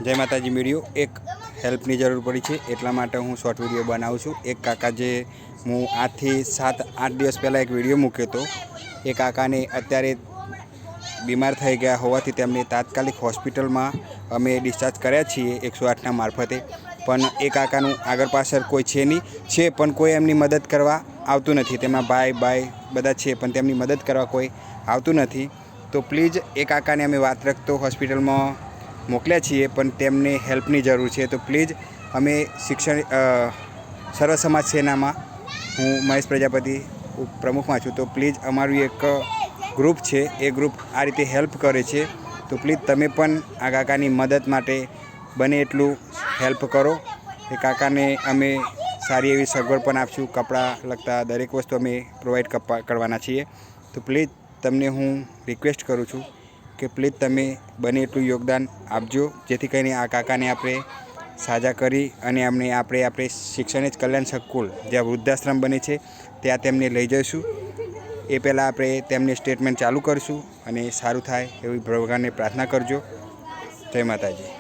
જય માતાજી મીડિયો એક હેલ્પની જરૂર પડી છે એટલા માટે હું શોર્ટ વિડીયો બનાવું છું। એક કાકા જે હું આજથી 7-8 દિવસ પહેલાં એક વિડીયો મૂક્યો હતો। એ કાકાને અત્યારે બીમાર થઈ ગયા હોવાથી તેમને તાત્કાલિક હોસ્પિટલમાં અમે ડિસ્ચાર્જ કર્યા છીએ 108ના મારફતે। પણ એ કાકાનું આગળ પાછળ કોઈ છે નહીં, છે પણ કોઈ એમની મદદ કરવા આવતું નથી। તેમના ભાઈ બધા છે પણ તેમની મદદ કરવા કોઈ આવતું નથી। તો પ્લીઝ એ કાકાને અમે વાત રખતો હોસ્પિટલમાં મોકલ્યા છીએ પણ તેમને હેલ્પની જરૂર છે। તો પ્લીઝ અમે શિક્ષણ સર્વ સમાજ સેનામાં હું મહેશ પ્રજાપતિ પ્રમુખમાં છું। તો પ્લીઝ અમારું એક ગ્રુપ છે, એ ગ્રુપ આ રીતે હેલ્પ કરે છે। તો પ્લીઝ તમે પણ આ કાકાની મદદ માટે બને એટલું હેલ્પ કરો। એ કાકાને અમે સારી એવી સગવડ પણ આપશું, કપડાં લગતા દરેક વસ્તુ અમે પ્રોવાઈડ કરવાના છીએ। તો પ્લીઝ તમને હું રિક્વેસ્ટ કરું છું કે પ્લીઝ તમે બને એટલું યોગદાન આપજો, જેથી કરીને આ કાકાને આપણે સાજા કરી અને આપણે શિક્ષણ જ કલ્યાણ સંકુલ જ્યાં વૃદ્ધાશ્રમ બને છે ત્યાં તેમને લઈ જઈશું। એ પહેલાં આપણે તેમને સ્ટેટમેન્ટ ચાલુ કરીશું અને સારું થાય એવી ભગવાનને પ્રાર્થના કરજો। જય માતાજી।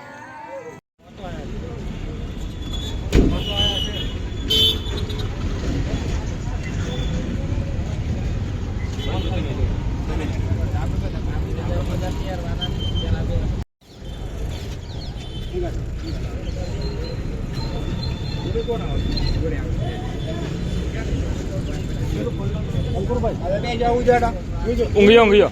ઊંઘ્યો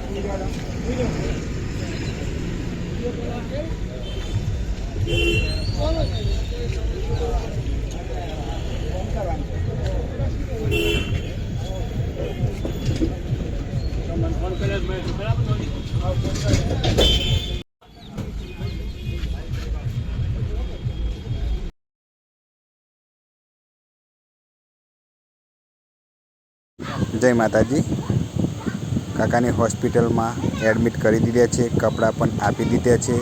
જય માતાજી। કાકાને હોસ્પિટલમાં એડમિટ કરી દીધા છે, કપડાં પણ આપી દીધા છે।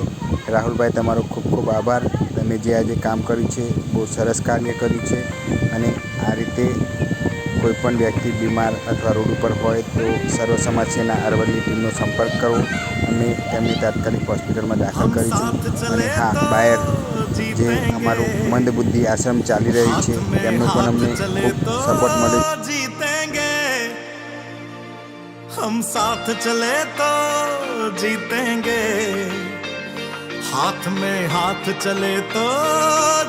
રાહુલભાઈ તમારો ખૂબ ખૂબ આભાર, તમે જે આજે કામ કર્યું છે બહુ સરસ કાર્ય કર્યું છે। અને આ રીતે કોઈપણ વ્યક્તિ બીમાર અથવા રોડ ઉપર હોય તો સર્વ સમાજ સેના અરવલ્લી ટીમનો સંપર્ક કરો, અમે તેમને તાત્કાલિક હોસ્પિટલમાં દાખલ કરીશું। અને હા, બહાર જે અમારું મંદબુદ્ધિ આશ્રમ ચાલી રહ્યું છે તેમનો પણ અમને ખૂબ સપોર્ટ મળે છે। हम साथ चले तो जीतेंगे, हाथ में हाथ चले तो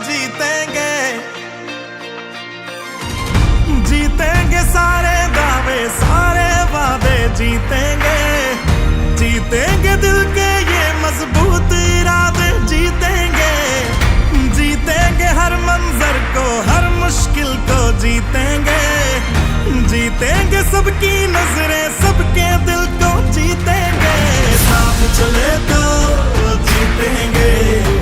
जीतेंगे, जीतेंगे सारे दावे सारे वादे जीतेंगे, जीतेंगे दिल के ये मजबूत इरादे जीतेंगे, जीतेंगे हर मंजर को हर मुश्किल को जीतेंगे, जीतेंगे सबकी नजरें सबके दिल को जीतेंगे, साथ चले तो जीतेंगे।